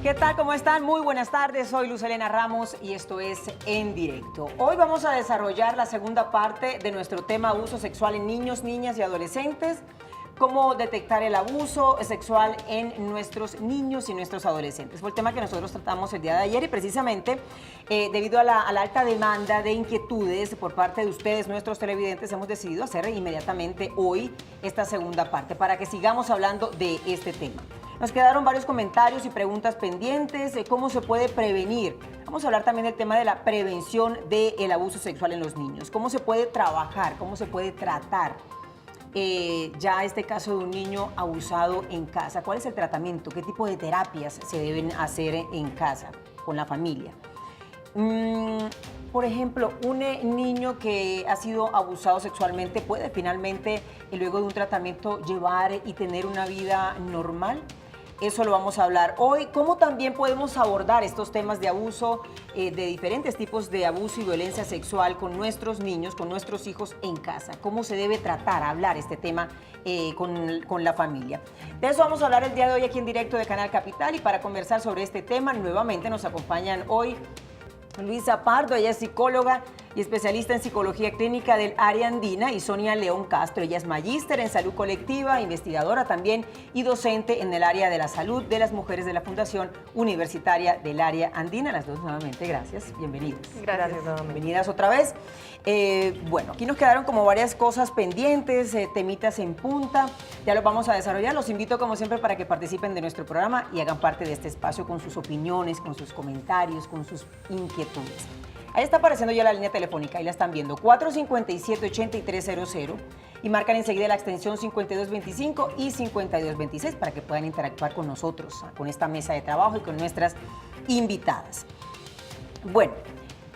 ¿Qué tal? ¿Cómo están? Muy buenas tardes. Soy Luz Helena Ramos y esto es En Directo. Hoy vamos a desarrollar la segunda parte de nuestro tema abuso sexual en niños, niñas y adolescentes. Cómo detectar el abuso sexual en nuestros niños y nuestros adolescentes. Fue el tema que nosotros tratamos el día de ayer y precisamente debido a la alta demanda de inquietudes por parte de ustedes, nuestros televidentes, hemos decidido hacer inmediatamente hoy esta segunda parte para que sigamos hablando de este tema. Nos quedaron varios comentarios y preguntas pendientes de cómo se puede prevenir. Vamos a hablar también del tema de la prevención del abuso sexual en los niños. Cómo se puede trabajar, cómo se puede tratar ya este caso de un niño abusado en casa. ¿Cuál es el tratamiento? ¿Qué tipo de terapias se deben hacer en casa, con la familia? Por ejemplo, un niño que ha sido abusado sexualmente puede finalmente, luego de un tratamiento, llevar y tener una vida normal. Eso lo vamos a hablar hoy. ¿Cómo también podemos abordar estos temas de abuso, de diferentes tipos de abuso y violencia sexual con nuestros niños, con nuestros hijos en casa? ¿Cómo se debe tratar, hablar este tema con la familia? De eso vamos a hablar el día de hoy aquí en directo de Canal Capital, y para conversar sobre este tema nuevamente nos acompañan hoy Luisa Pardo. Ella es psicóloga y especialista en psicología clínica del área andina, y Sonia León Castro. Ella es magíster en salud colectiva, investigadora también y docente en el área de la salud de las mujeres de la Fundación Universitaria del área andina. Las dos nuevamente, gracias, bienvenidas. Gracias. Bienvenidas otra vez. Bueno, aquí nos quedaron como varias cosas pendientes, temitas en punta, ya los vamos a desarrollar. Los invito como siempre para que participen de nuestro programa y hagan parte de este espacio con sus opiniones, con sus comentarios, con sus inquietudes. Ahí está apareciendo ya la línea telefónica, ahí la están viendo, 457-8300, y marcan enseguida la extensión 5225 y 5226 para que puedan interactuar con nosotros, con esta mesa de trabajo y con nuestras invitadas. Bueno,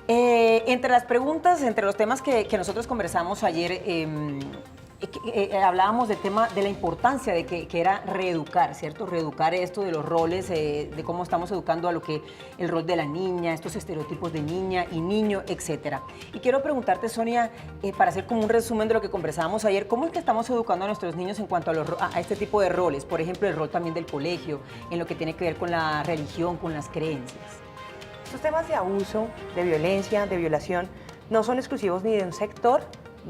entre las preguntas, entre los temas que nosotros conversamos ayer, hablábamos del tema de la importancia de que era reeducar, ¿cierto? Reeducar esto de los roles, de cómo estamos educando a lo que el rol de la niña, estos estereotipos de niña y niño, etcétera. Y quiero preguntarte, Sonia, para hacer como un resumen de lo que conversábamos ayer, ¿cómo es que estamos educando a nuestros niños en cuanto a este tipo de roles? Por ejemplo, el rol también del colegio, en lo que tiene que ver con la religión, con las creencias. Estos temas de abuso, de violencia, de violación, no son exclusivos ni de un sector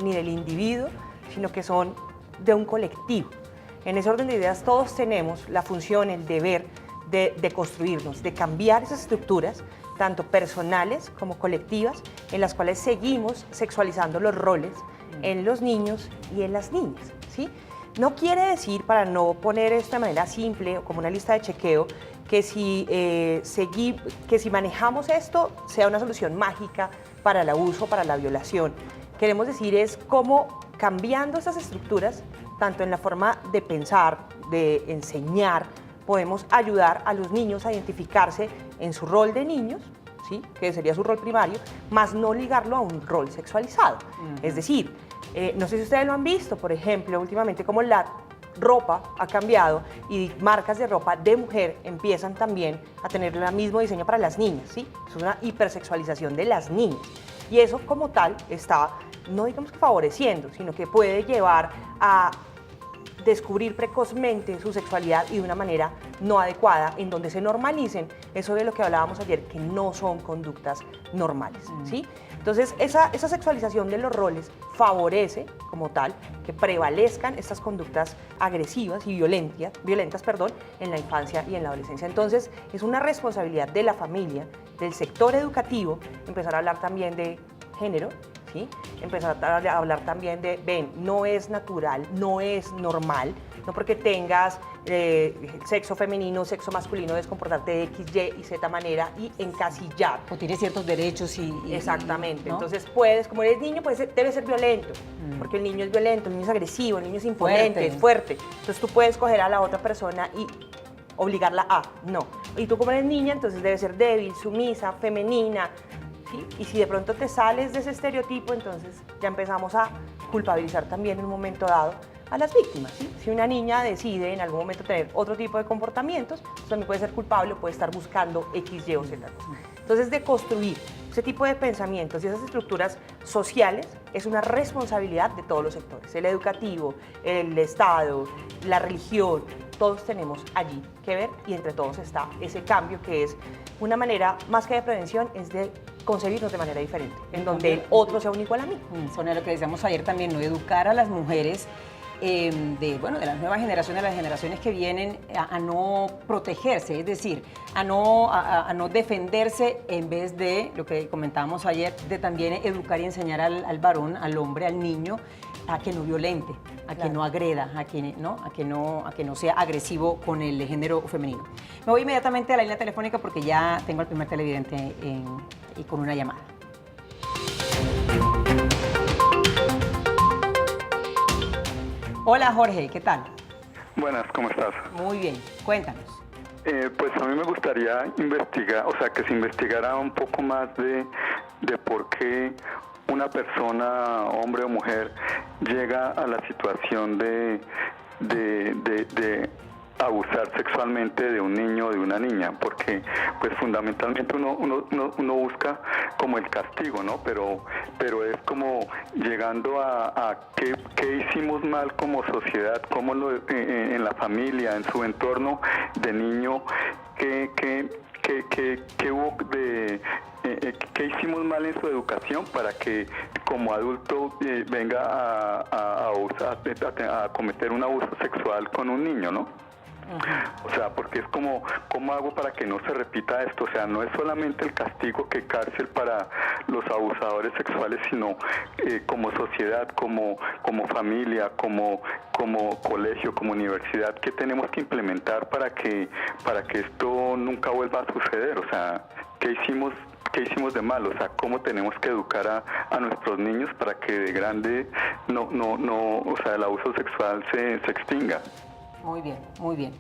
ni del individuo, sino que son de un colectivo. En ese orden de ideas todos tenemos la función, el deber de construirnos, de cambiar esas estructuras, tanto personales como colectivas, en las cuales seguimos sexualizando los roles en los niños y en las niñas, ¿sí? No quiere decir, para no poner esto de manera simple o como una lista de chequeo, que si manejamos esto sea una solución mágica para el abuso, para la violación. Queremos decir es cómo, cambiando esas estructuras, tanto en la forma de pensar, de enseñar, podemos ayudar a los niños a identificarse en su rol de niños, ¿sí? Que sería su rol primario, más no ligarlo a un rol sexualizado. Es decir, no sé si ustedes lo han visto, por ejemplo, últimamente como la ropa ha cambiado y marcas de ropa de mujer empiezan también a tener el mismo diseño para las niñas, ¿sí? Es una hipersexualización de las niñas. Y eso como tal está, no digamos que favoreciendo, sino que puede llevar a descubrir precozmente su sexualidad y de una manera no adecuada, en donde se normalicen eso de lo que hablábamos ayer, que no son conductas normales, ¿sí? Entonces, esa sexualización de los roles favorece, como tal, que prevalezcan estas conductas agresivas y violentas, en la infancia y en la adolescencia. Entonces, es una responsabilidad de la familia, del sector educativo, empezar a hablar también de género, ¿sí? Empezar a hablar también de, ven, no es natural, no es normal, no porque tengas sexo femenino, sexo masculino, debes comportarte de X, Y y Z manera y encasillar. O tienes ciertos derechos Exactamente, ¿no? Entonces puedes, como eres niño, debe ser violento, porque el niño es violento, el niño es agresivo, el niño es imponente, es fuerte. Entonces tú puedes coger a la otra persona y obligarla a, no. Y tú como eres niña, entonces debe ser débil, sumisa, femenina, ¿sí? Y si de pronto te sales de ese estereotipo, entonces ya empezamos a culpabilizar también en un momento dado a las víctimas, ¿sí? Si una niña decide en algún momento tener otro tipo de comportamientos, pues también puede ser culpable o puede estar buscando X, Y o Z. Entonces, de construir ese tipo de pensamientos y esas estructuras sociales es una responsabilidad de todos los sectores, el educativo, el Estado, la religión, todos tenemos allí que ver y entre todos está ese cambio que es una manera, más que de prevención, es de concebirnos de manera diferente, en donde el otro sea un igual a mí. Sonia, lo que decíamos ayer también, ¿no? Educar a las mujeres de las nuevas generaciones, de las generaciones que vienen, a no protegerse, es decir, a no defenderse, en vez de, lo que comentábamos ayer, de también educar y enseñar al varón, al hombre, al niño, a que no violente, a que no agreda, a que no sea agresivo con el género femenino. Me voy inmediatamente a la línea telefónica porque ya tengo al primer televidente y con una llamada. Hola Jorge, ¿qué tal? Buenas, ¿cómo estás? Muy bien, cuéntanos. Pues a mí me gustaría investigar, o sea, que se investigara un poco más de por qué una persona, hombre o mujer, llega a la situación de abusar sexualmente de un niño o de una niña, porque pues fundamentalmente uno busca como el castigo, ¿no? Pero es como llegando a qué hicimos mal como sociedad, cómo en la familia, en su entorno de niño, qué hubo de... ¿Qué hicimos mal en su educación para que como adulto venga a cometer un abuso sexual con un niño, ¿no? O sea, porque es como, ¿cómo hago para que no se repita esto? O sea, no es solamente el castigo que cárcel para los abusadores sexuales, sino como sociedad, como familia, como colegio, como universidad, ¿qué tenemos que implementar para que esto nunca vuelva a suceder? O sea, ¿qué hicimos de mal? O sea, ¿cómo tenemos que educar a nuestros niños para que de grande o sea, el abuso sexual se extinga? Muy bien, muy bien.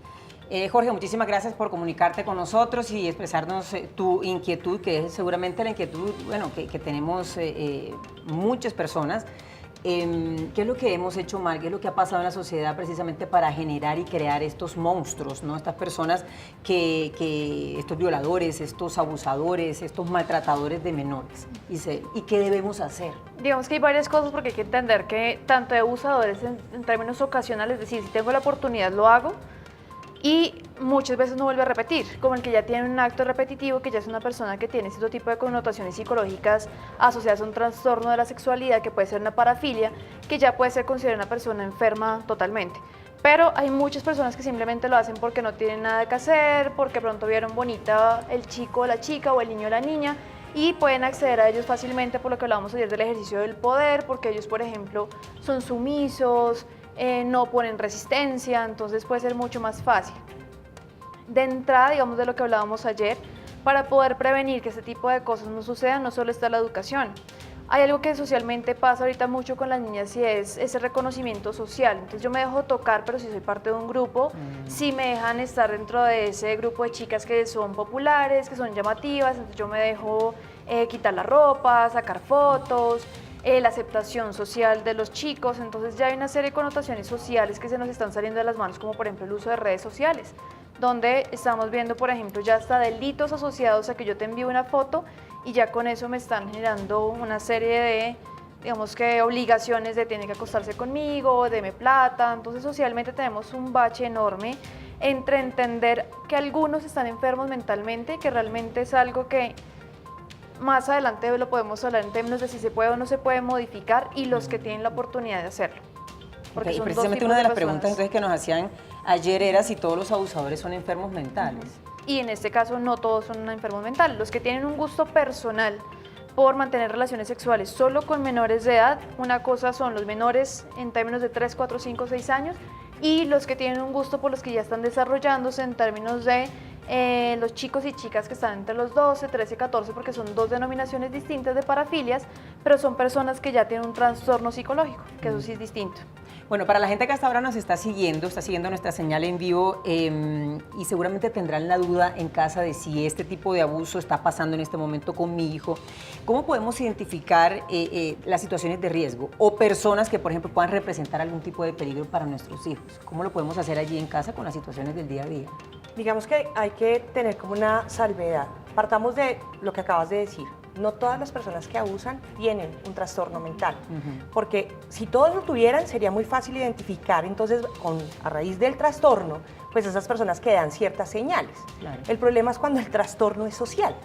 Jorge, muchísimas gracias por comunicarte con nosotros y expresarnos tu inquietud, que es seguramente la inquietud, bueno, que tenemos muchas personas. ¿Qué es lo que hemos hecho mal? ¿Qué es lo que ha pasado en la sociedad precisamente para generar y crear estos monstruos, ¿no? Estas personas estos violadores, estos abusadores, estos maltratadores de menores. ¿Y qué debemos hacer? Digamos que hay varias cosas porque hay que entender que tanto de abusadores en términos ocasionales, es decir, si tengo la oportunidad lo hago, y muchas veces no vuelve a repetir, como el que ya tiene un acto repetitivo, que ya es una persona que tiene cierto tipo de connotaciones psicológicas asociadas a un trastorno de la sexualidad, que puede ser una parafilia, que ya puede ser considerada una persona enferma totalmente. Pero hay muchas personas que simplemente lo hacen porque no tienen nada que hacer, porque pronto vieron bonita el chico o la chica, o el niño o la niña, y pueden acceder a ellos fácilmente, por lo que hablábamos ayer del ejercicio del poder, porque ellos, por ejemplo, son sumisos, no ponen resistencia, entonces puede ser mucho más fácil. De entrada, digamos, de lo que hablábamos ayer, para poder prevenir que este tipo de cosas no sucedan, no solo está la educación. Hay algo que socialmente pasa ahorita mucho con las niñas y es ese reconocimiento social. Entonces yo me dejo tocar, pero si soy parte de un grupo, si me dejan estar dentro de ese grupo de chicas que son populares, que son llamativas, entonces yo me dejo quitar la ropa, sacar fotos, la aceptación social de los chicos. Entonces ya hay una serie de connotaciones sociales que se nos están saliendo de las manos, como por ejemplo el uso de redes sociales, donde estamos viendo, por ejemplo, ya hasta delitos asociados a que yo te envío una foto y ya con eso me están generando una serie de, digamos que, obligaciones de tiene que acostarse conmigo, deme plata. Entonces socialmente tenemos un bache enorme entre entender que algunos están enfermos mentalmente, que realmente es algo que más adelante lo podemos hablar en términos de si se puede o no se puede modificar, y los que tienen la oportunidad de hacerlo. Porque y precisamente una de las preguntas entonces que nos hacían ayer era si todos los abusadores son enfermos mentales. Y en este caso no todos son enfermos mentales. Los que tienen un gusto personal por mantener relaciones sexuales solo con menores de edad, una cosa son los menores en términos de 3, 4, 5, 6 años, y los que tienen un gusto por los que ya están desarrollándose en términos de los chicos y chicas que están entre los 12, 13, 14, porque son dos denominaciones distintas de parafilias, pero son personas que ya tienen un trastorno psicológico, que eso sí es distinto. Bueno, para la gente que hasta ahora nos está siguiendo nuestra señal en vivo y seguramente tendrán la duda en casa de si este tipo de abuso está pasando en este momento con mi hijo, ¿cómo podemos identificar las situaciones de riesgo o personas que, por ejemplo, puedan representar algún tipo de peligro para nuestros hijos? ¿Cómo lo podemos hacer allí en casa con las situaciones del día a día? Digamos que hay que tener como una salvedad. Partamos de lo que acabas de decir. no todas las personas que abusan tienen un trastorno mental, porque si todos lo tuvieran sería muy fácil identificar, entonces a raíz del trastorno, pues esas personas que dan ciertas señales. Claro. El problema es cuando el trastorno es social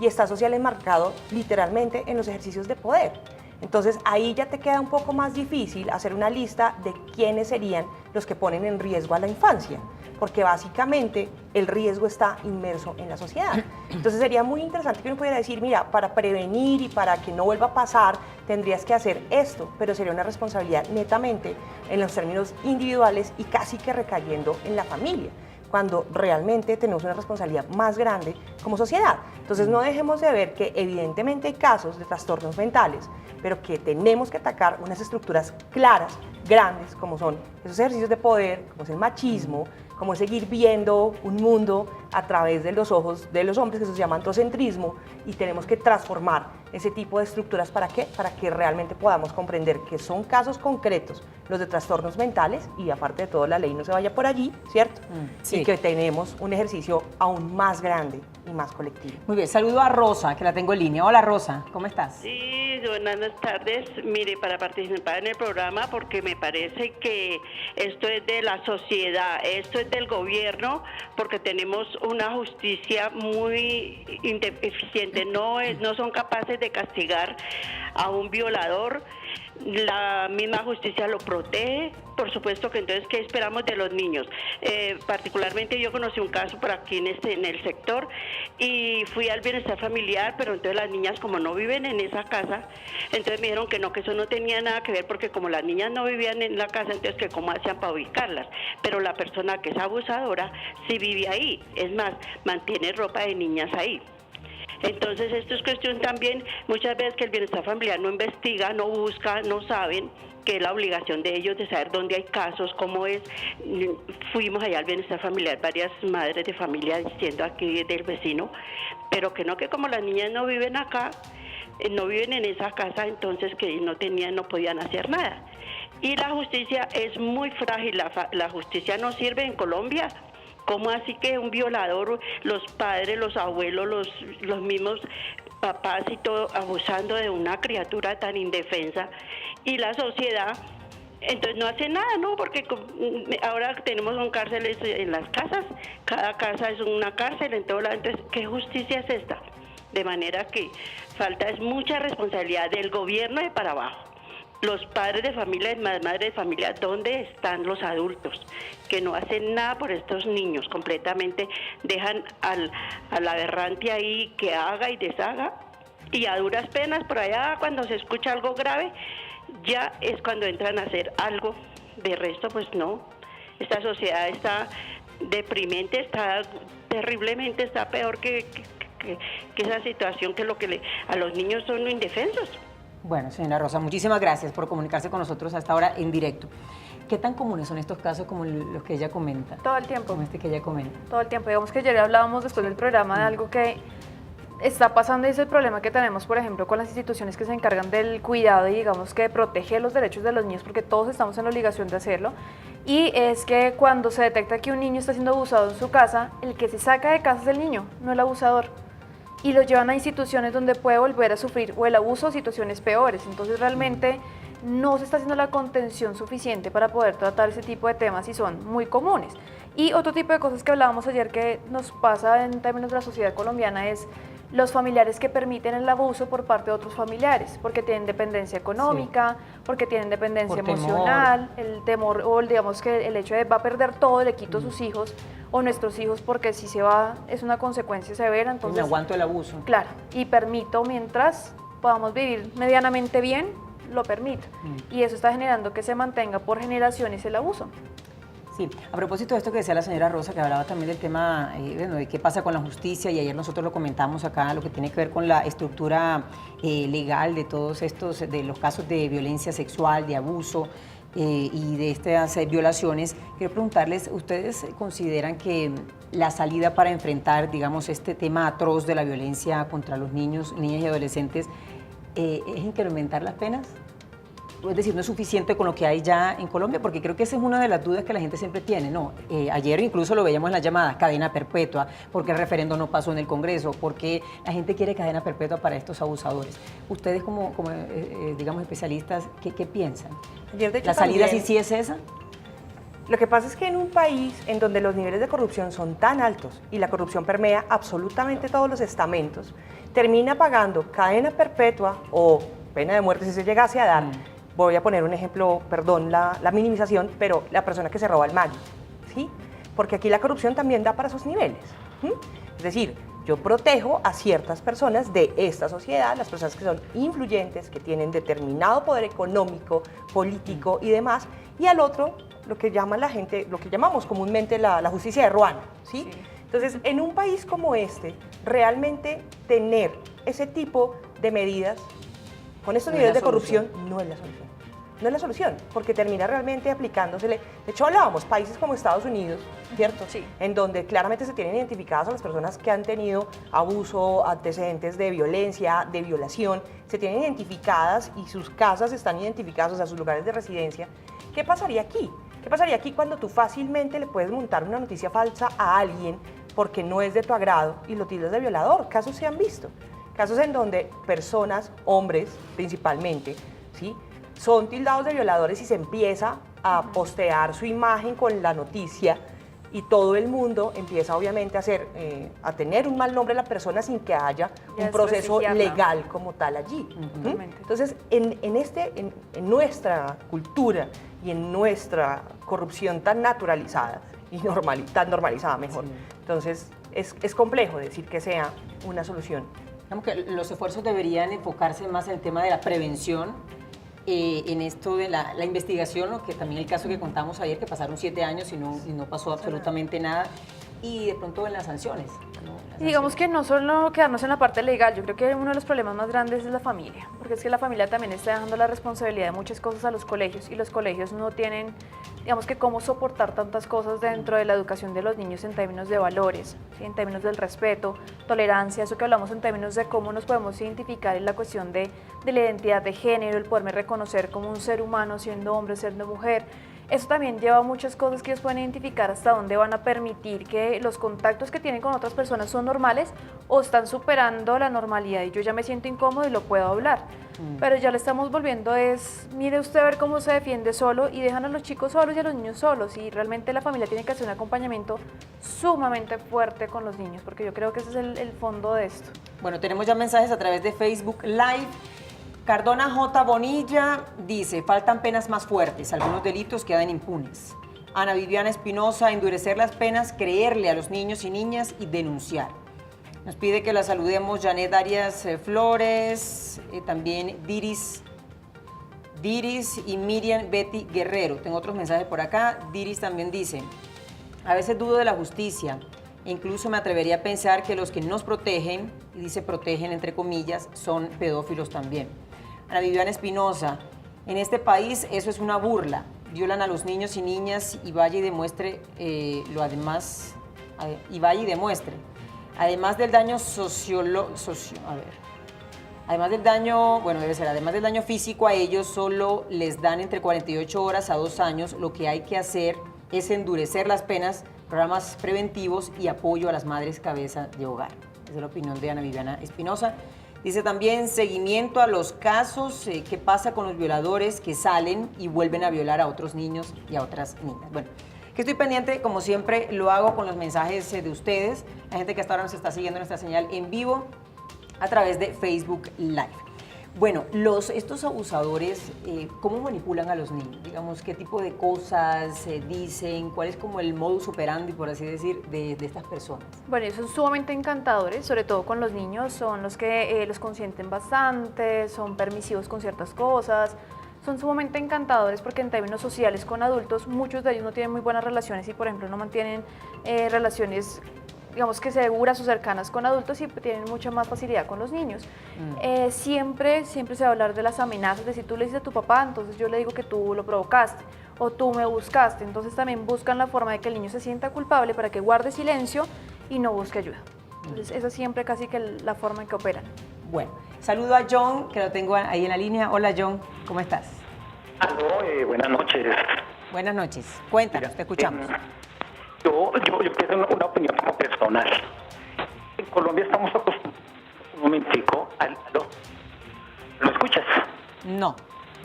y está social enmarcado literalmente en los ejercicios de poder. Entonces ahí ya te queda un poco más difícil hacer una lista de quiénes serían los que ponen en riesgo a la infancia, porque básicamente el riesgo está inmerso en la sociedad. Entonces sería muy interesante que uno pudiera decir, mira, para prevenir y para que no vuelva a pasar, tendrías que hacer esto, pero sería una responsabilidad netamente en los términos individuales y casi que recayendo en la familia, cuando realmente tenemos una responsabilidad más grande como sociedad. Entonces no dejemos de ver que evidentemente hay casos de trastornos mentales, pero que tenemos que atacar unas estructuras claras, grandes, como son esos ejercicios de poder, como es el machismo, como es seguir viendo un mundo a través de los ojos de los hombres, que eso se llama antocentrismo, y tenemos que transformar ese tipo de estructuras. ¿Para qué? Para que realmente podamos comprender que son casos concretos los de trastornos mentales y aparte de todo la ley no se vaya por allí, ¿cierto? Sí. Y que tenemos un ejercicio aún más grande y más colectivo. Muy bien, saludo a Rosa, que la tengo en línea. Hola Rosa, ¿cómo estás? Sí, buenas tardes. Mire, para participar en el programa, porque me parece que esto es de la sociedad, esto es del gobierno, porque tenemos una justicia muy ineficiente. No son capaces de castigar a un violador. La misma justicia lo protege. Por supuesto que entonces, ¿qué esperamos de los niños? Particularmente yo conocí un caso por aquí en el sector y fui al bienestar familiar, pero entonces las niñas como no viven en esa casa, entonces me dijeron que no, que eso no tenía nada que ver porque como las niñas no vivían en la casa, entonces que cómo hacían para ubicarlas. Pero la persona que es abusadora sí vive ahí, es más, mantiene ropa de niñas ahí. Entonces esto es cuestión también, muchas veces que el bienestar familiar no investiga, no busca, no saben que es la obligación de ellos de saber dónde hay casos, cómo es. Fuimos allá al bienestar familiar, varias madres de familia diciendo aquí del vecino, pero que no, que como las niñas no viven acá, no viven en esa casa, entonces que no podían hacer nada. Y la justicia es muy frágil, la justicia no sirve en Colombia. ¿Cómo así que un violador, los padres, los abuelos, los mismos papás y todo abusando de una criatura tan indefensa? Y la sociedad, entonces no hace nada, ¿no? Porque ahora tenemos cárceles en las casas, cada casa es una cárcel en todo lado, entonces, ¿qué justicia es esta? De manera que falta es mucha responsabilidad del gobierno de para abajo. Los padres de familia, las madres de familia, ¿dónde están los adultos? Que no hacen nada por estos niños, completamente dejan al aberrante ahí que haga y deshaga, y a duras penas por allá cuando se escucha algo grave, ya es cuando entran a hacer algo. De resto, pues no. Esta sociedad está deprimente, está terriblemente, está peor que esa situación, que lo que a los niños son indefensos. Bueno, señora Rosa, muchísimas gracias por comunicarse con nosotros hasta ahora en directo. ¿Qué tan comunes son estos casos como los que ella comenta? Todo el tiempo. Como este que ella comenta. Todo el tiempo. Digamos que ayer hablábamos después del programa de algo que está pasando y es el problema que tenemos, por ejemplo, con las instituciones que se encargan del cuidado y digamos que de proteger los derechos de los niños, porque todos estamos en la obligación de hacerlo. Y es que cuando se detecta que un niño está siendo abusado en su casa, el que se saca de casa es el niño, no el abusador. Y lo llevan a instituciones donde puede volver a sufrir o el abuso o situaciones peores. Entonces realmente no se está haciendo la contención suficiente para poder tratar ese tipo de temas y son muy comunes. Y otro tipo de cosas que hablábamos ayer que nos pasa en términos de la sociedad colombiana es los familiares que permiten el abuso por parte de otros familiares, porque tienen dependencia económica, porque tienen dependencia emocional, el temor o digamos que el hecho de va a perder todo, le quito a sus hijos o nuestros hijos porque si se va es una consecuencia severa. Entonces me aguanto el abuso. Claro, y permito mientras podamos vivir medianamente bien, lo permito. Y eso está generando que se mantenga por generaciones el abuso. Sí, a propósito de esto que decía la señora Rosa, que hablaba también del tema de qué pasa con la justicia, y ayer nosotros lo comentamos acá, lo que tiene que ver con la estructura legal de todos estos, de los casos de violencia sexual, de abuso y de estas violaciones. Quiero preguntarles, ¿ustedes consideran que la salida para enfrentar, digamos, este tema atroz de la violencia contra los niños, niñas y adolescentes es incrementar las penas? es decir, no es suficiente con lo que hay ya en Colombia, porque creo que esa es una de las dudas que la gente siempre tiene, ¿no? Ayer incluso lo veíamos en las llamadas, cadena perpetua, porque el referendo no pasó en el Congreso, porque la gente quiere cadena perpetua para estos abusadores. Ustedes como digamos, especialistas, ¿qué piensan? Ayer, de hecho, ¿La salida también- sí es esa? Lo que pasa es que en un país en donde los niveles de corrupción son tan altos y la corrupción permea absolutamente todos los estamentos, termina pagando cadena perpetua o pena de muerte si se llegase a dar. Voy a poner un ejemplo, perdón la minimización, pero la persona que se roba el Maggi, ¿sí? Porque aquí la corrupción también da para esos niveles. Es decir, yo protejo a ciertas personas de esta sociedad, las personas que son influyentes, que tienen determinado poder económico, político y demás, y al otro lo que llama la gente, lo que llamamos comúnmente la justicia de Ruano, ¿sí? Entonces, en un país como este, realmente tener ese tipo de medidas con estos No es niveles la de corrupción no es la solución. No es la solución, porque termina realmente aplicándosele. De hecho, hablábamos, países como Estados Unidos, ¿cierto? Sí. En donde claramente se tienen identificadas a las personas que han tenido abuso, antecedentes de violencia, de violación, se tienen identificadas y sus casas están identificadas, o sea, sus lugares de residencia. ¿Qué pasaría aquí? ¿Qué pasaría aquí cuando tú fácilmente le puedes montar una noticia falsa a alguien porque no es de tu agrado y lo tildas de violador? Casos se han visto. Casos en donde personas, hombres principalmente, ¿sí?, son tildados de violadores y se empieza a postear su imagen con la noticia y todo el mundo empieza obviamente a tener un mal nombre de la persona sin que haya Y a un proceso desprestigiarla. legal como tal allí. Totalmente. Entonces, en nuestra cultura y en nuestra corrupción tan naturalizada y tan normalizada mejor, entonces es complejo decir que sea una solución. Digamos que los esfuerzos deberían enfocarse más en el tema de la prevención, en esto de la investigación, ¿no? Que también el caso que contamos ayer, que pasaron 7 años y no pasó absolutamente nada, y de pronto en las sanciones, ¿no? Las Y digamos sanciones. que no solo quedarnos en la parte legal, yo creo que uno de los problemas más grandes es la familia, porque es que la familia también está dejando la responsabilidad de muchas cosas a los colegios y los colegios no tienen, digamos que cómo soportar tantas cosas dentro de la educación de los niños en términos de valores, ¿sí? En términos del respeto, tolerancia, eso que hablamos en términos de cómo nos podemos identificar en la cuestión de la identidad de género, el poderme reconocer como un ser humano siendo hombre, siendo mujer. Eso también lleva a muchas cosas que ellos pueden identificar hasta dónde van a permitir que los contactos que tienen con otras personas son normales o están superando la normalidad y yo ya me siento incómodo y lo puedo hablar. Pero ya le estamos volviendo mire usted a ver cómo se defiende solo y dejan a los chicos solos y a los niños solos y realmente la familia tiene que hacer un acompañamiento sumamente fuerte con los niños porque yo creo que ese es el fondo de esto. Bueno, tenemos ya mensajes a través de Facebook Live. Cardona J. Bonilla dice, faltan penas más fuertes, algunos delitos quedan impunes. Ana Viviana Espinosa, endurecer las penas, creerle a los niños y niñas y denunciar. Nos pide que la saludemos Janet Arias Flores, también Diris y Miriam Betty Guerrero. Tengo otros mensajes por acá. Diris también dice, a veces dudo de la justicia, e incluso me atrevería a pensar que los que nos protegen, y dice protegen entre comillas, son pedófilos también. Ana Viviana Espinosa, en este país eso es una burla, violan a los niños y niñas y vaya y demuestre además del daño además del daño físico a ellos solo les dan entre 48 horas a 2 años, lo que hay que hacer es endurecer las penas, programas preventivos y apoyo a las madres cabeza de hogar. Esa es la opinión de Ana Viviana Espinosa. Dice también seguimiento a los casos, qué pasa con los violadores que salen y vuelven a violar a otros niños y a otras niñas. Bueno, que estoy pendiente, como siempre, lo hago con los mensajes de ustedes, la gente que hasta ahora nos está siguiendo nuestra señal en vivo a través de Facebook Live. Bueno, estos abusadores, ¿cómo manipulan a los niños? Digamos, ¿qué tipo de cosas dicen? ¿Cuál es como el modus operandi, por así decir, de estas personas? Bueno, ellos son sumamente encantadores, sobre todo con los niños, son los que los consienten bastante, son permisivos con ciertas cosas, son sumamente encantadores porque en términos sociales con adultos, muchos de ellos no tienen muy buenas relaciones y, por ejemplo, no mantienen relaciones, digamos que seguras o cercanas con adultos y tienen mucha más facilidad con los niños. Siempre se va a hablar de las amenazas, de si tú le dices a tu papá, entonces yo le digo que tú lo provocaste o tú me buscaste, entonces también buscan la forma de que el niño se sienta culpable para que guarde silencio y no busque ayuda. Entonces esa es siempre casi que la forma en que operan. Bueno, saludo a John, que lo tengo ahí en la línea. Hola John, ¿cómo estás? Aló, buenas noches. Buenas noches. Cuéntanos, te escuchamos. Yo quiero una opinión como personal. En Colombia estamos acostumbrados, un momentico, aló, ¿lo escuchas? No,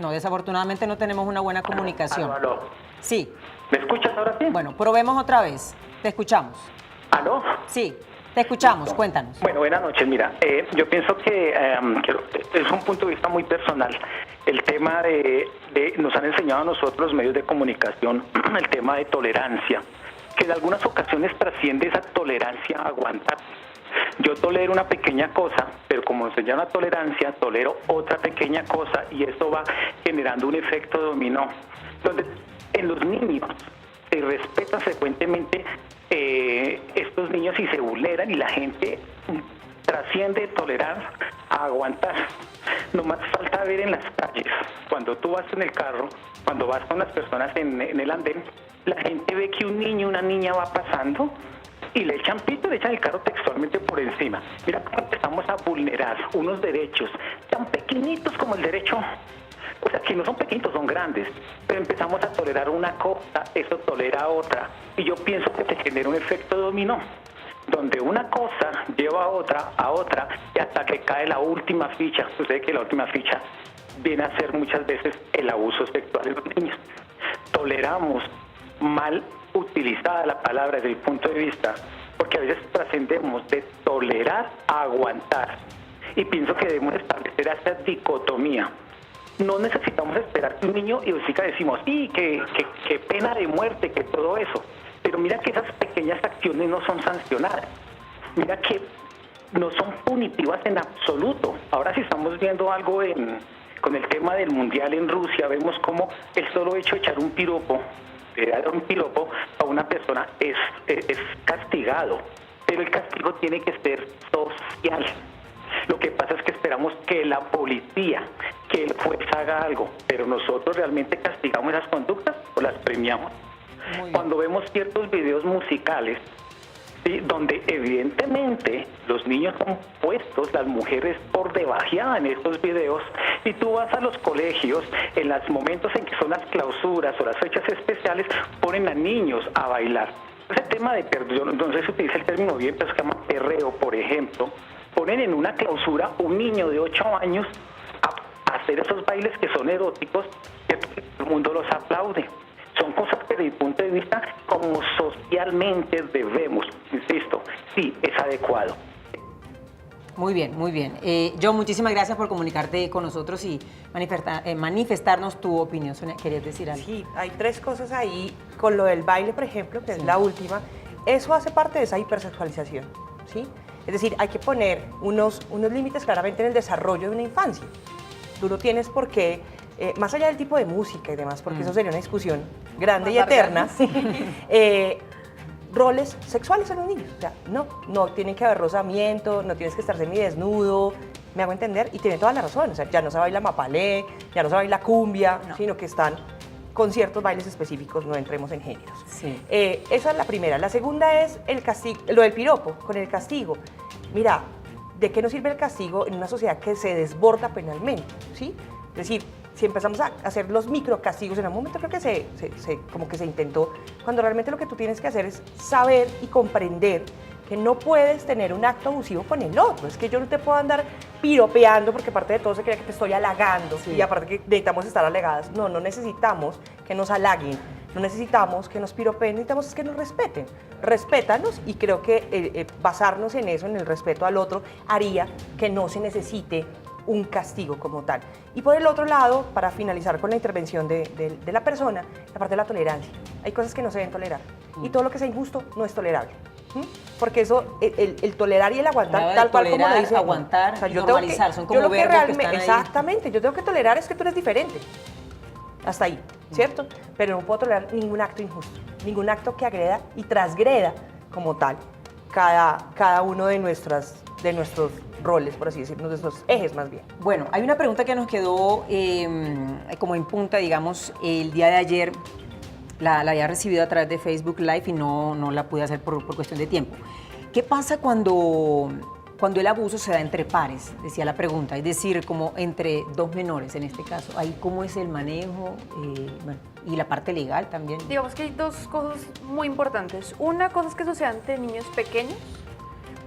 desafortunadamente no tenemos una buena comunicación. Aló. Sí, ¿Me escuchas ahora sí? bueno, probemos otra vez. Te escuchamos. ¿Aló? Sí, te escuchamos, cuéntanos. Bueno, buenas noches. Mira, yo pienso que es un punto de vista muy personal. El tema nos han enseñado a nosotros los medios de comunicación el tema de tolerancia, que en algunas ocasiones trasciende esa tolerancia a aguantar. Yo tolero una pequeña cosa, pero como enseñan la tolerancia, tolero otra pequeña cosa y esto va generando un efecto dominó, donde en los niños se respetan frecuentemente estos niños y se vulneran y la gente trasciende de tolerar a aguantar. No más falta ver en las calles, cuando tú vas en el carro, cuando vas con las personas en el andén, la gente ve que un niño, una niña va pasando y le echan pito, le echan el carro textualmente por encima. Mira cómo empezamos a vulnerar unos derechos tan pequeñitos como el derecho, o sea, que no son pequeñitos, son grandes, pero empezamos a tolerar una cosa, eso tolera otra, y yo pienso que se genera un efecto dominó, donde una cosa lleva a otra, y hasta que cae la última ficha. Sucede que la última ficha viene a ser muchas veces el abuso sexual de los niños. Toleramos, mal utilizada la palabra desde el punto de vista, porque a veces trascendemos de tolerar a aguantar, y pienso que debemos establecer esta dicotomía. No necesitamos esperar que un niño y chica decimos, sí, que pena de muerte, que todo eso. Pero mira que esas pequeñas acciones no son sancionadas. Mira que no son punitivas en absoluto. Ahora sí estamos viendo algo con el tema del Mundial en Rusia. Vemos cómo el solo hecho de echar un piropo a una persona es castigado. Pero el castigo tiene que ser social. Lo que pasa es que esperamos que la policía, que el juez haga algo, pero nosotros realmente castigamos esas conductas o las premiamos. Cuando vemos ciertos videos musicales, ¿sí?, donde evidentemente los niños son puestos, las mujeres por debajeada en estos videos, y tú vas a los colegios, en los momentos en que son las clausuras o las fechas especiales, ponen a niños a bailar. Ese tema de perdón, no sé si se utiliza el término bien, pero se llama perreo, por ejemplo. Ponen en una clausura un niño de 8 años a hacer esos bailes que son eróticos, que todo el mundo los aplaude. Son cosas que desde mi punto de vista, como socialmente debemos, insisto, sí, es adecuado. Muy bien, muy bien. John, muchísimas gracias por comunicarte con nosotros y manifestarnos tu opinión. Sonia, ¿querías decir algo? Sí, hay 3 cosas ahí. Con lo del baile, por ejemplo, que es la última, eso hace parte de esa hipersexualización, ¿sí? Es decir, hay que poner unos límites claramente en el desarrollo de una infancia. Tú no tienes por qué, más allá del tipo de música y demás, porque eso sería una discusión grande y eterna, roles sexuales en los niños. O sea, no tienen que haber rozamiento, no tienes que estar semidesnudo, me hago entender, y tiene toda la razón. O sea, ya no se baila mapalé, ya no se baila cumbia, sino que están con ciertos bailes específicos, no entremos en géneros. Sí. Esa es la primera. La segunda es el castigo, lo del piropo, con el castigo. Mira, ¿de qué nos sirve el castigo en una sociedad que se desborda penalmente? ¿Sí? Es decir, si empezamos a hacer los microcastigos, en un momento creo que como que se intentó, cuando realmente lo que tú tienes que hacer es saber y comprender que no puedes tener un acto abusivo con el otro. Es que yo no te puedo andar piropeando porque aparte de todo se cree que te estoy halagando, y aparte que necesitamos estar halagadas. No necesitamos que nos halaguen, no necesitamos que nos piropeen, necesitamos que nos respeten. Respétanos, y creo que basarnos en eso, en el respeto al otro, haría que no se necesite un castigo como tal. Y por el otro lado, para finalizar con la intervención de la persona, la parte de la tolerancia. Hay cosas que no se deben tolerar, y todo lo que sea injusto no es tolerable. Porque eso, el tolerar y el aguantar, tal cual como lo dice, aguantar, o sea, y yo normalizar, tengo son yo como lo que verbos que realmente, están ahí. exactamente, yo tengo que tolerar es que tú eres diferente, hasta ahí, ¿cierto? Pero no puedo tolerar ningún acto injusto, ningún acto que agreda y transgreda como tal cada uno de nuestros roles, por así decirlo, de nuestros ejes más bien. Bueno, hay una pregunta que nos quedó como en punta, digamos, el día de ayer. La había recibido a través de Facebook Live y no la pude hacer por cuestión de tiempo. ¿Qué pasa cuando cuando el abuso se da entre pares, decía la pregunta, es decir, como entre dos menores en este caso. Ahí, ¿cómo es el manejo? Bueno, y la parte legal también. Digamos que hay dos cosas muy importantes. Una cosa es que suceda entre niños pequeños,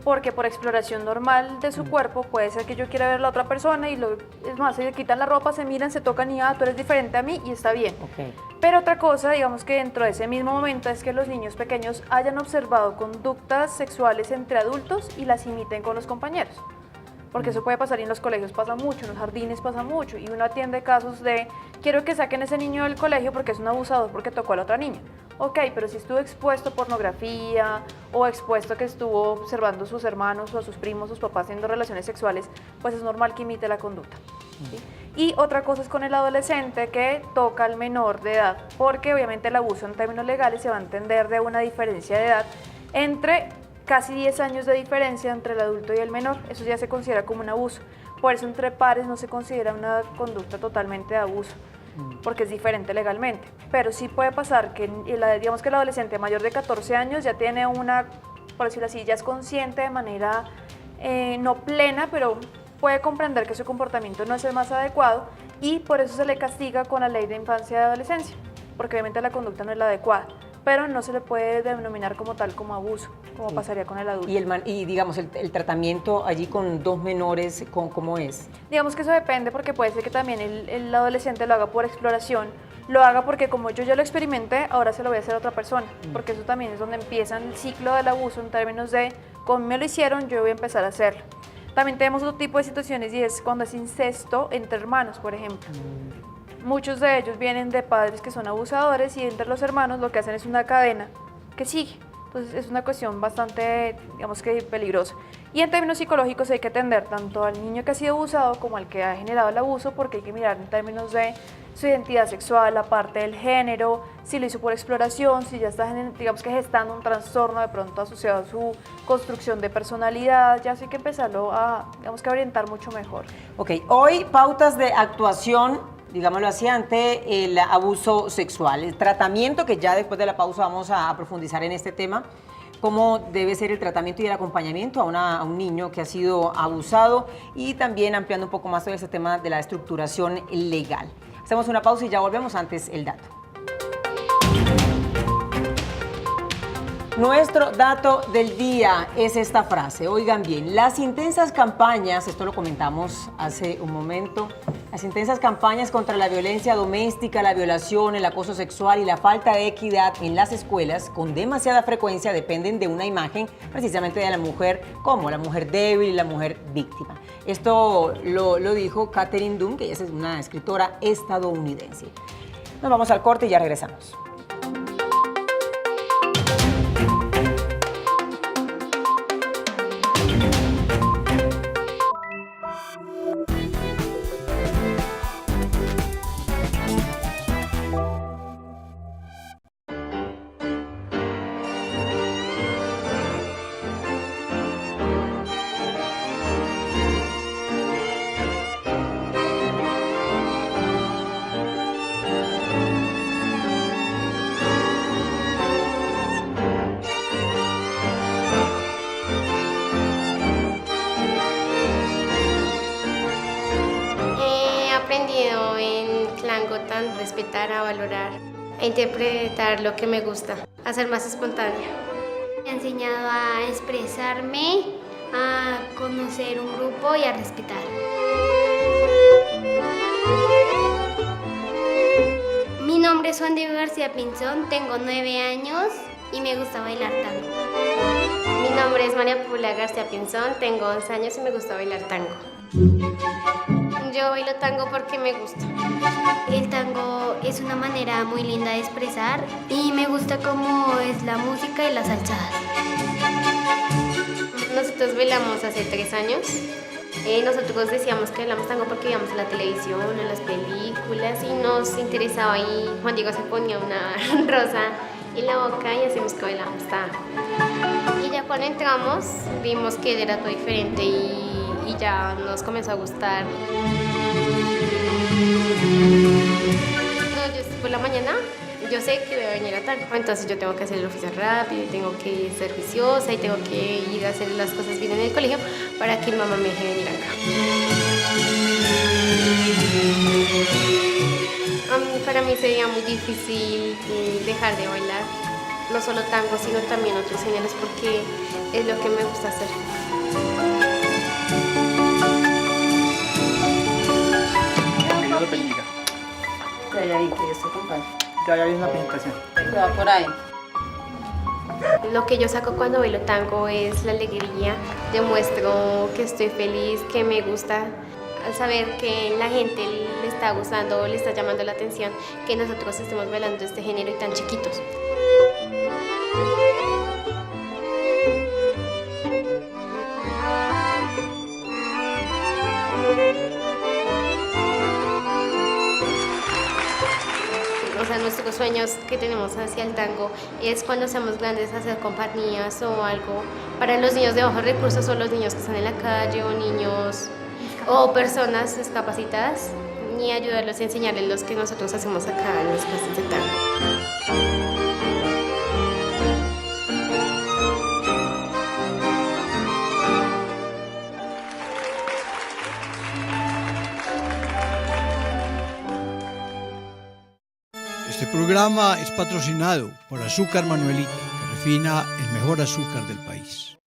porque por exploración normal de su cuerpo puede ser que yo quiera ver a la otra persona y es más, se quitan la ropa, se miran, se tocan y tú eres diferente a mí y está bien. Okay. Pero otra cosa, digamos que dentro de ese mismo momento es que los niños pequeños hayan observado conductas sexuales entre adultos y las imiten con los compañeros. Porque eso puede pasar y en los colegios pasa mucho, en los jardines pasa mucho y uno atiende casos de quiero que saquen a ese niño del colegio porque es un abusador porque tocó a la otra niña. Ok, pero si estuvo expuesto a pornografía o expuesto a que estuvo observando a sus hermanos o a sus primos, sus papás haciendo relaciones sexuales, pues es normal que imite la conducta. ¿Sí? Y otra cosa es con el adolescente que toca al menor de edad, porque obviamente el abuso en términos legales se va a entender de una diferencia de edad entre casi 10 años de diferencia entre el adulto y el menor. Eso ya se considera como un abuso. Por eso entre pares no se considera una conducta totalmente de abuso, porque es diferente legalmente. Pero sí puede pasar que, digamos que el adolescente mayor de 14 años ya tiene una, por decirlo así, ya es consciente de manera no plena, pero puede comprender que su comportamiento no es el más adecuado y por eso se le castiga con la ley de infancia y adolescencia, porque obviamente la conducta no es la adecuada, pero no se le puede denominar como tal como abuso, como pasaría con el adulto. Y digamos, el tratamiento allí con dos menores, ¿cómo es? Digamos que eso depende porque puede ser que también el adolescente lo haga por exploración, lo haga porque como yo ya lo experimenté, ahora se lo voy a hacer a otra persona, porque eso también es donde empieza el ciclo del abuso en términos de, como me lo hicieron, yo voy a empezar a hacerlo. También tenemos otro tipo de situaciones y es cuando es incesto entre hermanos, por ejemplo. Muchos de ellos vienen de padres que son abusadores y entre los hermanos lo que hacen es una cadena que sigue. Entonces es una cuestión bastante, digamos que peligrosa. Y en términos psicológicos hay que atender tanto al niño que ha sido abusado como al que ha generado el abuso, porque hay que mirar en términos de su identidad sexual, la parte del género, si lo hizo por exploración, si ya está, digamos que gestando un trastorno de pronto asociado a su construcción de personalidad, ya hay que empezarlo a, digamos que orientar mucho mejor. Ok, hoy pautas de actuación, digámoslo así, ante el abuso sexual, el tratamiento, que ya después de la pausa vamos a profundizar en este tema, cómo debe ser el tratamiento y el acompañamiento a un niño que ha sido abusado y también ampliando un poco más sobre ese tema de la estructuración legal. Hacemos una pausa y ya volvemos, antes el dato. Nuestro dato del día es esta frase, oigan bien, las intensas campañas, esto lo comentamos hace un momento, las intensas campañas contra la violencia doméstica, la violación, el acoso sexual y la falta de equidad en las escuelas con demasiada frecuencia dependen de una imagen precisamente de la mujer como la mujer débil y la mujer víctima. Esto lo dijo Catherine Dunn, que ella es una escritora estadounidense. Nos vamos al corte y ya regresamos. Aprendido en Klangotan respetar, a valorar, a interpretar lo que me gusta, a ser más espontánea. Me ha enseñado a expresarme, a conocer un grupo y a respetar. Mi nombre es Juan Diego García Pinzón, tengo 9 años y me gusta bailar tango. Mi nombre es María Paula García Pinzón, tengo 11 años y me gusta bailar tango. Yo bailo tango porque me gusta. El tango es una manera muy linda de expresar y me gusta cómo es la música y las salsadas. Nosotros bailamos hace 3 años. Nosotros decíamos que bailamos tango porque íbamos a la televisión, a las películas y nos interesaba y Juan Diego se ponía una rosa en la boca y hacíamos que bailábamos tango. Y ya cuando entramos vimos que era todo diferente y ya nos comenzó a gustar. Yo por la mañana yo sé que voy a venir a tango, entonces yo tengo que hacer el oficio rápido, y tengo que ser viciosa y tengo que ir a hacer las cosas bien en el colegio para que mi mamá me deje venir acá. Para mí sería muy difícil dejar de bailar, no solo tango, sino también otros géneros, porque es lo que me gusta hacer. Dios lo bendiga. Ya vi que Dios te acompañe. Ya vi una presentación. Te va por ahí. Lo que yo saco cuando bailo tango es la alegría, demuestro que estoy feliz, que me gusta. Al saber que la gente le está gustando, le está llamando la atención, que nosotros estemos bailando este género y tan chiquitos. O sea, nuestros sueños que tenemos hacia el tango es cuando seamos grandes hacer compañías o algo para los niños de bajos recursos o los niños que están en la calle o niños o personas discapacitadas y ayudarlos a enseñarles lo que nosotros hacemos acá en las clases de tango. Este programa es patrocinado por Azúcar Manuelita, que refina el mejor azúcar del país.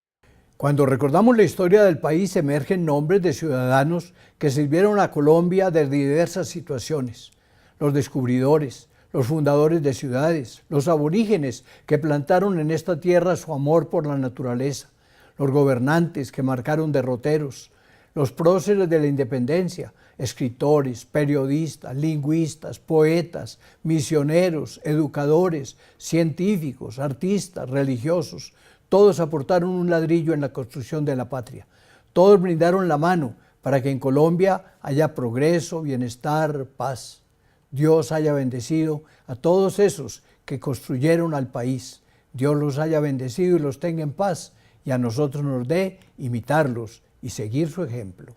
Cuando recordamos la historia del país, emergen nombres de ciudadanos que sirvieron a Colombia desde diversas situaciones. Los descubridores, los fundadores de ciudades, los aborígenes que plantaron en esta tierra su amor por la naturaleza, los gobernantes que marcaron derroteros, los próceres de la independencia, escritores, periodistas, lingüistas, poetas, misioneros, educadores, científicos, artistas, religiosos, todos aportaron un ladrillo en la construcción de la patria. Todos brindaron la mano para que en Colombia haya progreso, bienestar, paz. Dios haya bendecido a todos esos que construyeron al país. Dios los haya bendecido y los tenga en paz, y a nosotros nos dé imitarlos y seguir su ejemplo.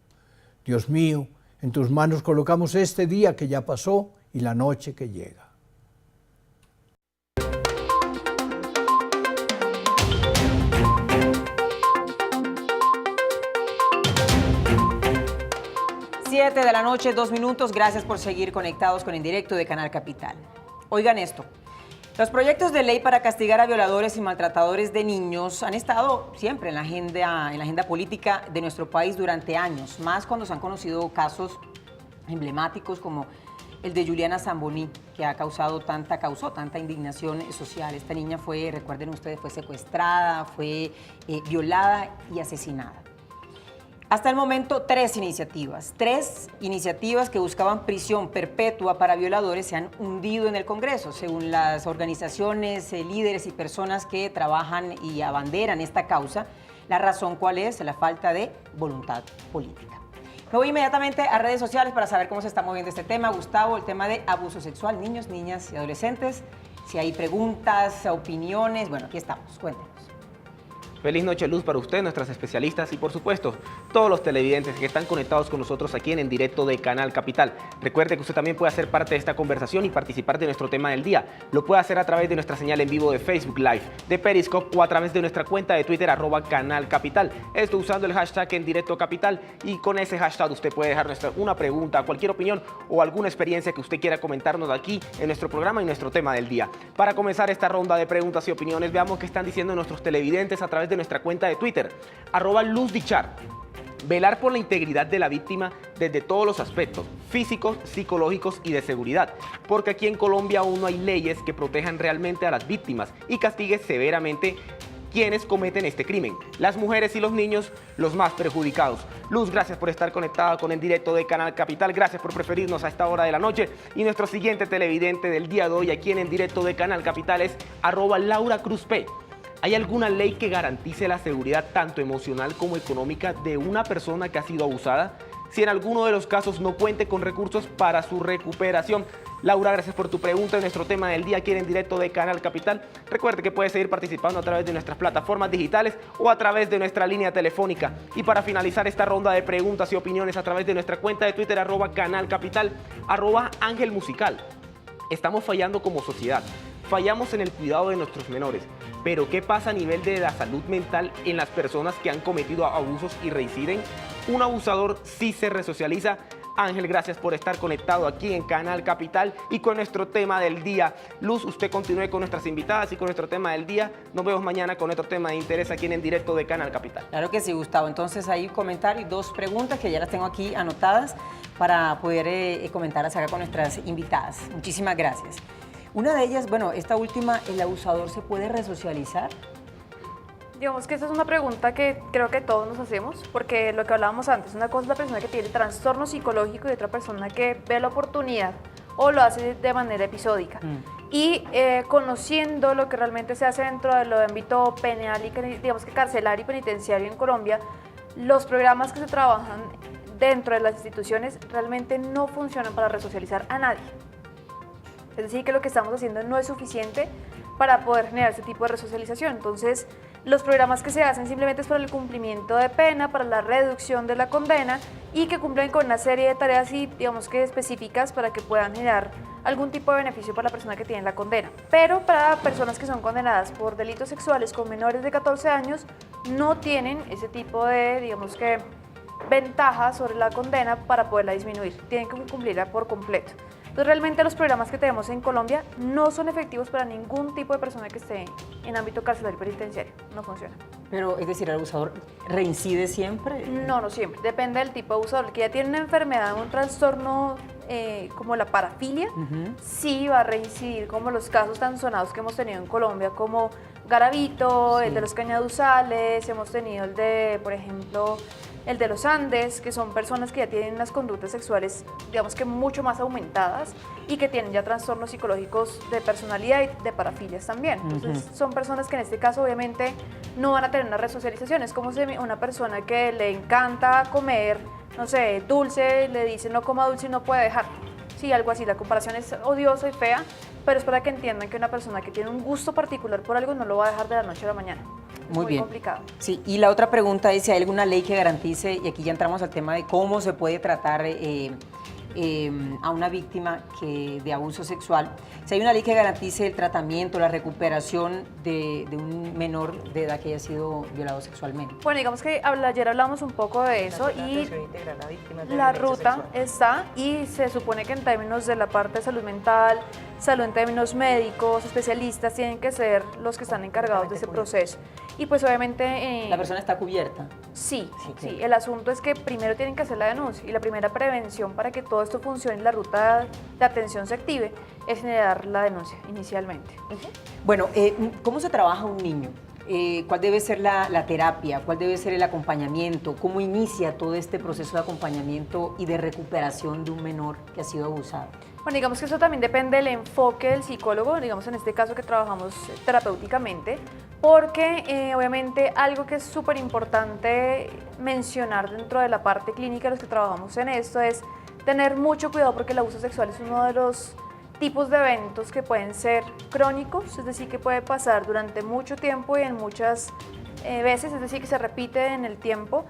Dios mío, en tus manos colocamos este día que ya pasó y la noche que llega. Siete de la noche, 2 minutos. Gracias por seguir conectados con En Directo de Canal Capital. Oigan esto. Los proyectos de ley para castigar a violadores y maltratadores de niños han estado siempre en la agenda política de nuestro país durante años, más cuando se han conocido casos emblemáticos como el de Juliana Zamboní, que causó tanta indignación social. Esta niña fue, recuerden ustedes, fue secuestrada, fue violada y asesinada. Hasta el momento, 3 iniciativas que buscaban prisión perpetua para violadores se han hundido en el Congreso, según las organizaciones, líderes y personas que trabajan y abanderan esta causa. La razón, ¿cuál es? La falta de voluntad política. Me voy inmediatamente a redes sociales para saber cómo se está moviendo este tema. Gustavo, el tema de abuso sexual, niños, niñas y adolescentes. Si hay preguntas, opiniones, bueno, aquí estamos, cuéntenos. Feliz noche luz para usted, nuestras especialistas y por supuesto todos los televidentes que están conectados con nosotros aquí en Directo de Canal Capital. Recuerde que usted también puede ser parte de esta conversación y participar de nuestro tema del día. Lo puede hacer a través de nuestra señal en vivo de Facebook Live, de Periscope o a través de nuestra cuenta de Twitter @Canal Capital. Esto usando el hashtag En Directo Capital, y con ese hashtag usted puede dejar una pregunta, cualquier opinión o alguna experiencia que usted quiera comentarnos aquí en nuestro programa y nuestro tema del día. Para comenzar esta ronda de preguntas y opiniones, veamos qué están diciendo nuestros televidentes a través de nuestra cuenta de Twitter, @LuzDichar. Velar por la integridad de la víctima desde todos los aspectos, físicos, psicológicos y de seguridad, porque aquí en Colombia aún no hay leyes que protejan realmente a las víctimas y castiguen severamente quienes cometen este crimen. Las mujeres y los niños, los más perjudicados. Luz, gracias por estar conectada con En Directo de Canal Capital, gracias por preferirnos a esta hora de la noche. Y nuestro siguiente televidente del día de hoy aquí en Directo de Canal Capital es @LauraCruzP. ¿Hay alguna ley que garantice la seguridad tanto emocional como económica de una persona que ha sido abusada? Si en alguno de los casos no cuente con recursos para su recuperación. Laura, gracias por tu pregunta en nuestro tema del día aquí en Directo de Canal Capital. Recuerde que puede seguir participando a través de nuestras plataformas digitales o a través de nuestra línea telefónica. Y para finalizar esta ronda de preguntas y opiniones a través de nuestra cuenta de Twitter @Canal Capital, @Ángel Musical. estamos fallando como sociedad. Fallamos en el cuidado de nuestros menores. Pero ¿qué pasa a nivel de la salud mental en las personas que han cometido abusos y reinciden? Un abusador sí se resocializa. Ángel, gracias por estar conectado aquí en Canal Capital y con nuestro tema del día. Luz, usted continúe con nuestras invitadas y con nuestro tema del día. Nos vemos mañana con otro tema de interés aquí en directo de Canal Capital. Claro que sí, Gustavo. Entonces hay comentarios, 2 preguntas que ya las tengo aquí anotadas para poder comentarlas acá con nuestras invitadas. Muchísimas gracias. Una de ellas, bueno, esta última, ¿el abusador se puede resocializar? Digamos que esa es una pregunta que creo que todos nos hacemos, porque lo que hablábamos antes, una cosa es la persona que tiene trastorno psicológico y otra persona que ve la oportunidad o lo hace de manera episódica. Y conociendo lo que realmente se hace dentro del ámbito penal y digamos que carcelario y penitenciario en Colombia, los programas que se trabajan dentro de las instituciones realmente no funcionan para resocializar a nadie. Es decir, que lo que estamos haciendo no es suficiente para poder generar ese tipo de resocialización. Entonces, los programas que se hacen simplemente es para el cumplimiento de pena, para la reducción de la condena y que cumplen con una serie de tareas y digamos que específicas para que puedan generar algún tipo de beneficio para la persona que tiene la condena. Pero para personas que son condenadas por delitos sexuales con menores de 14 años, no tienen ese tipo de, digamos que, ventaja sobre la condena para poderla disminuir. Tienen que cumplirla por completo. Entonces, realmente los programas que tenemos en Colombia no son efectivos para ningún tipo de persona que esté en ámbito carcelario penitenciario. No funciona. Pero, es decir, ¿el abusador reincide siempre? No, no siempre. Depende del tipo de abusador. El que ya tiene una enfermedad, un trastorno como la parafilia, sí va a reincidir, como los casos tan sonados que hemos tenido en Colombia, como Garavito, el de los Cañaduzales, hemos tenido el de, por ejemplo, el de los Andes, que son personas que ya tienen unas conductas sexuales, digamos que mucho más aumentadas y que tienen ya trastornos psicológicos de personalidad y de parafilias también. Entonces, son personas que en este caso obviamente no van a tener una resocialización. Es como si una persona que le encanta comer, no sé, dulce, le dice no coma dulce y no puede dejar. Sí, algo así. La comparación es odiosa y fea, pero es para que entiendan que una persona que tiene un gusto particular por algo no lo va a dejar de la noche a la mañana. Muy bien. Complicado. Sí, y la otra pregunta es si hay alguna ley que garantice, y aquí ya entramos al tema de cómo se puede tratar a una víctima de abuso sexual, si hay una ley que garantice el tratamiento, la recuperación de un menor de edad que haya sido violado sexualmente. Bueno, digamos que ayer hablamos un poco de eso y la ruta está y se supone que en términos de la parte de salud mental, salud en términos médicos, especialistas, tienen que ser los que están encargados de ese proceso. Y pues obviamente... ¿La persona está cubierta? Sí, sí. El asunto es que primero tienen que hacer la denuncia y la primera prevención para que todo esto funcione y la ruta de atención se active es generar la denuncia inicialmente. Bueno, ¿cómo se trabaja un niño? ¿Cuál debe ser la terapia? ¿Cuál debe ser el acompañamiento? ¿Cómo inicia todo este proceso de acompañamiento y de recuperación de un menor que ha sido abusado? Bueno, digamos que eso también depende del enfoque del psicólogo, digamos en este caso que trabajamos terapéuticamente, porque obviamente algo que es súper importante mencionar dentro de la parte clínica de los que trabajamos en esto es tener mucho cuidado porque el abuso sexual es uno de los tipos de eventos que pueden ser crónicos, es decir, que puede pasar durante mucho tiempo y en muchas veces, es decir, que se repite en el tiempo.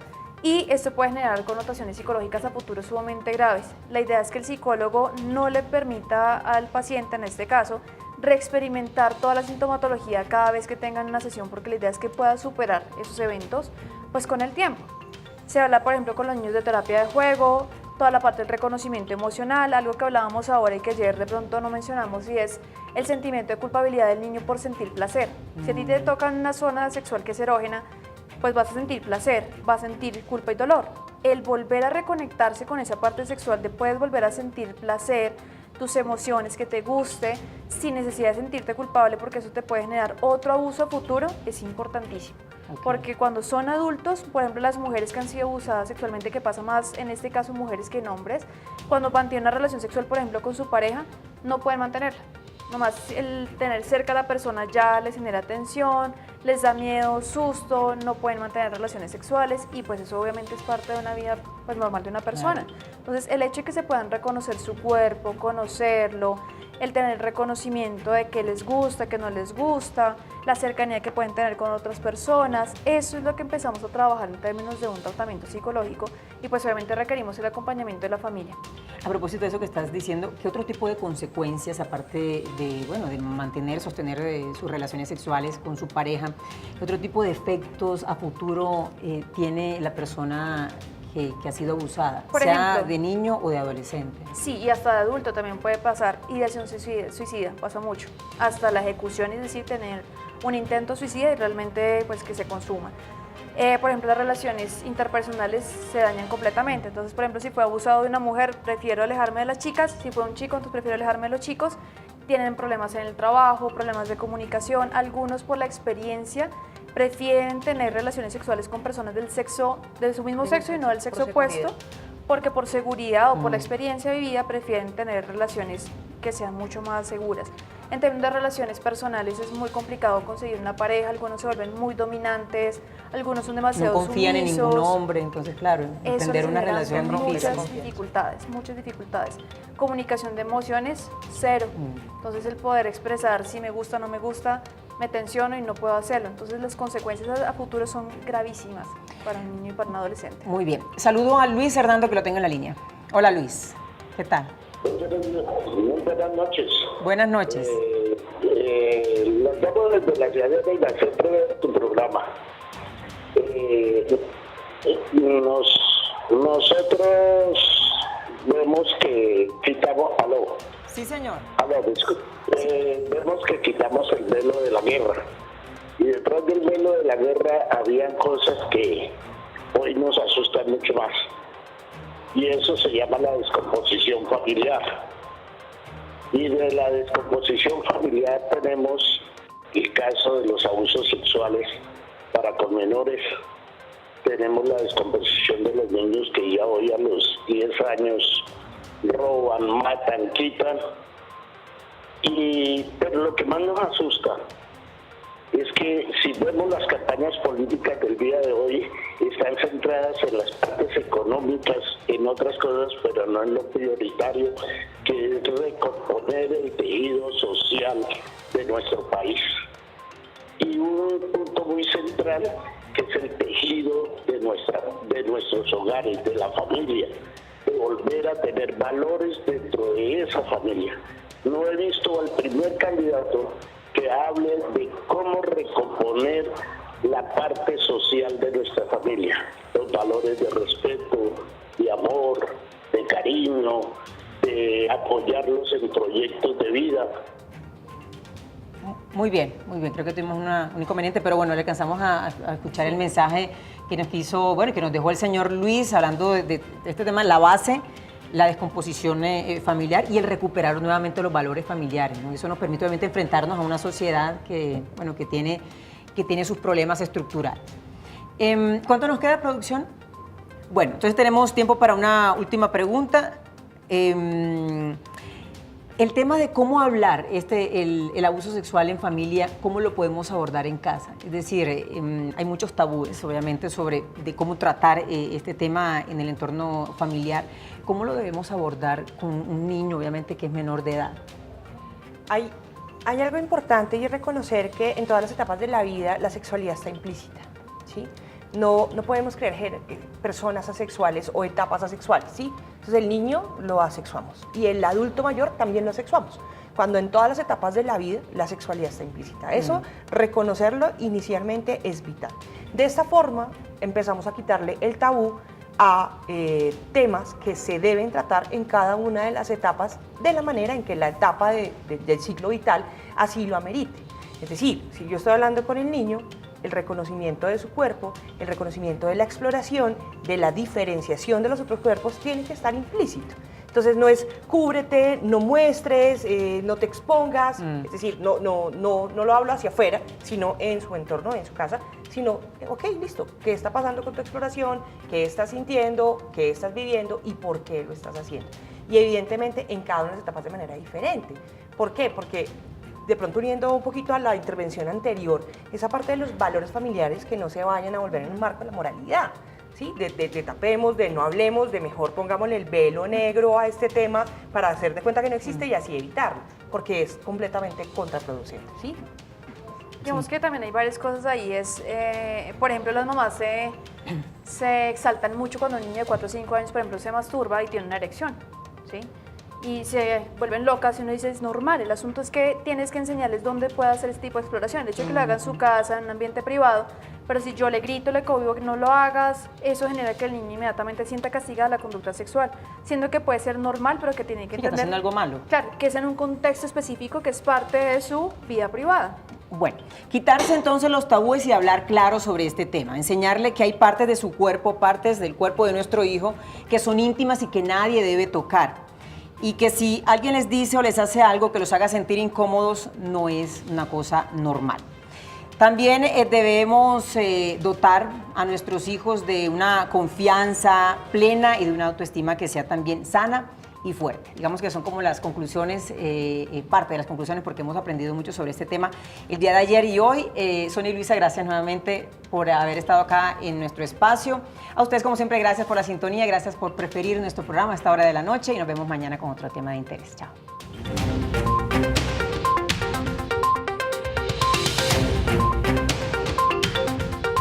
Y esto puede generar connotaciones psicológicas a futuro sumamente graves. La idea es que el psicólogo no le permita al paciente, en este caso, reexperimentar toda la sintomatología cada vez que tengan una sesión, porque la idea es que pueda superar esos eventos pues con el tiempo. Se habla, por ejemplo, con los niños de terapia de juego, toda la parte del reconocimiento emocional, algo que hablábamos ahora y que ayer de pronto no mencionamos, y es el sentimiento de culpabilidad del niño por sentir placer. Si a ti te toca una zona sexual que es erógena, pues vas a sentir placer, vas a sentir culpa y dolor. El volver a reconectarse con esa parte sexual de puedes volver a sentir placer, tus emociones, que te guste, sin necesidad de sentirte culpable, porque eso te puede generar otro abuso a futuro, es importantísimo. Porque cuando son adultos, por ejemplo, las mujeres que han sido abusadas sexualmente, que pasa más en este caso mujeres que en hombres, cuando mantienen una relación sexual, por ejemplo, con su pareja, no pueden mantenerla. Nomás el tener cerca a la persona ya les genera tensión, les da miedo, susto, no pueden mantener relaciones sexuales y pues eso obviamente es parte de una vida pues normal de una persona. Entonces el hecho de que se puedan reconocer su cuerpo, conocerlo, el tener reconocimiento de qué les gusta, qué no les gusta, la cercanía que pueden tener con otras personas. Eso es lo que empezamos a trabajar en términos de un tratamiento psicológico y pues obviamente requerimos el acompañamiento de la familia. A propósito de eso que estás diciendo, ¿qué otro tipo de consecuencias, aparte de, bueno, de mantener, sostener sus relaciones sexuales con su pareja, qué otro tipo de efectos a futuro tiene la persona que ha sido abusada, Por sea ejemplo, de niño o de adolescente? Sí, y hasta de adulto también puede pasar, ideación suicida, pasa mucho, hasta la ejecución, es decir, tener un intento suicida y realmente pues que se consuma. Por ejemplo, las relaciones interpersonales se dañan completamente. Entonces, por ejemplo, si fue abusado de una mujer, prefiero alejarme de las chicas. Si fue un chico, entonces prefiero alejarme de los chicos. Tienen problemas en el trabajo, problemas de comunicación. Algunos, por la experiencia, prefieren tener relaciones sexuales con personas del sexo, de su mismo sexo y no del sexo opuesto, porque por seguridad o por la experiencia vivida prefieren tener relaciones que sean mucho más seguras. En términos de relaciones personales es muy complicado conseguir una pareja, algunos se vuelven muy dominantes, algunos son demasiado no confían sumisos. en ningún hombre, entonces claro, entender una relación difícil. Muchas dificultades. Comunicación de emociones, cero. Entonces el poder expresar si me gusta o no me gusta, me tensiono y no puedo hacerlo. Entonces las consecuencias a futuro son gravísimas para un niño y para un adolescente. Muy bien. Saludo a Luis Hernando, que lo tengo en la línea. Hola Luis, ¿qué tal? Muy buenas noches. Buenas noches. Los llamo desde la ciudad de Reina, siempre veo tu programa. Nosotros vemos que quitamos... ¿Aló? Sí, señor. Aló, vemos que quitamos el velo de la guerra. Y detrás del velo de la guerra habían cosas que hoy nos asustan mucho más. Y eso se llama la descomposición familiar. Y de la descomposición familiar tenemos el caso de los abusos sexuales para con menores. Tenemos la descomposición de los niños que ya hoy a los 10 años roban, matan, quitan. Pero lo que más nos asusta es que si vemos las campañas políticas del día de hoy, están centradas en las partes económicas, en otras cosas, pero no en lo prioritario, que es recomponer el tejido social de nuestro país. Y un punto muy central, que es el tejido de nuestros hogares, de la familia, de volver a tener valores dentro de esa familia. No he visto al primer candidato que hable de cómo recomponer la parte social de nuestra familia, los valores de respeto, de amor, de cariño, de apoyarlos en proyectos de vida. Muy bien, creo que tuvimos un inconveniente, pero bueno, le alcanzamos a escuchar el mensaje que nos quiso, bueno, que nos dejó el señor Luis hablando de este tema, la base, la descomposición familiar y el recuperar nuevamente los valores familiares, ¿no? Eso nos permite obviamente enfrentarnos a una sociedad que, bueno, que tiene sus problemas estructurales. ¿Cuánto nos queda, producción? Bueno, entonces tenemos tiempo para una última pregunta. El tema de cómo hablar el abuso sexual en familia, ¿cómo lo podemos abordar en casa? Es decir, hay muchos tabúes, obviamente, de cómo tratar este tema en el entorno familiar. ¿Cómo lo debemos abordar con un niño, obviamente, que es menor de edad? Hay algo importante y es reconocer que en todas las etapas de la vida la sexualidad está implícita, ¿sí? No podemos creer personas asexuales o etapas asexuales, ¿sí? Entonces el niño lo asexuamos y el adulto mayor también lo asexuamos, cuando en todas las etapas de la vida la sexualidad está implícita. Eso, reconocerlo inicialmente es vital. De esta forma empezamos a quitarle el tabú a temas que se deben tratar en cada una de las etapas de la manera en que la etapa del ciclo vital así lo amerite. Es decir, si yo estoy hablando con el niño, el reconocimiento de su cuerpo, el reconocimiento de la exploración, de la diferenciación de los otros cuerpos, tiene que estar implícito. Entonces no es cúbrete, no muestres, no te expongas, es decir, no lo hablo hacia afuera, sino en su entorno, en su casa, sino, ok, listo, ¿qué está pasando con tu exploración? ¿Qué estás sintiendo? ¿Qué estás viviendo? ¿Y por qué lo estás haciendo? Y evidentemente en cada una de las etapas de manera diferente. ¿Por qué? Porque de pronto uniendo un poquito a la intervención anterior, esa parte de los valores familiares que no se vayan a volver en un marco de la moralidad. ¿sí? De tapemos, de no hablemos, de mejor pongámosle el velo negro a este tema para hacer de cuenta que no existe y así evitarlo, porque es completamente contraproducente, ¿sí? Digamos que también hay varias cosas ahí, por ejemplo, las mamás se exaltan mucho cuando un niño de 4 o 5 años, por ejemplo, se masturba y tiene una erección, ¿sí? Y se vuelven locas y uno dice, es normal, el asunto es que tienes que enseñarles dónde puede hacer este tipo de exploración, el hecho de que lo hagan en su casa, en un ambiente privado, pero si yo le grito, le cohibo que no lo hagas, eso genera que el niño inmediatamente sienta castigada la conducta sexual, siendo que puede ser normal, pero que tiene que Sí, que está entender... haciendo algo malo. Claro, que es en un contexto específico que es parte de su vida privada. Bueno, quitarse entonces los tabúes y hablar claro sobre este tema, enseñarle que hay partes de su cuerpo, partes del cuerpo de nuestro hijo que son íntimas y que nadie debe tocar. Y que si alguien les dice o les hace algo que los haga sentir incómodos, no es una cosa normal. También debemos dotar a nuestros hijos de una confianza plena y de una autoestima que sea también sana y fuerte. Digamos que son como las conclusiones, parte de las conclusiones, porque hemos aprendido mucho sobre este tema el día de ayer y hoy. Sonia y Luisa, gracias nuevamente por haber estado acá en nuestro espacio. A ustedes, como siempre, gracias por la sintonía, gracias por preferir nuestro programa a esta hora de la noche y nos vemos mañana con otro tema de interés. Chao.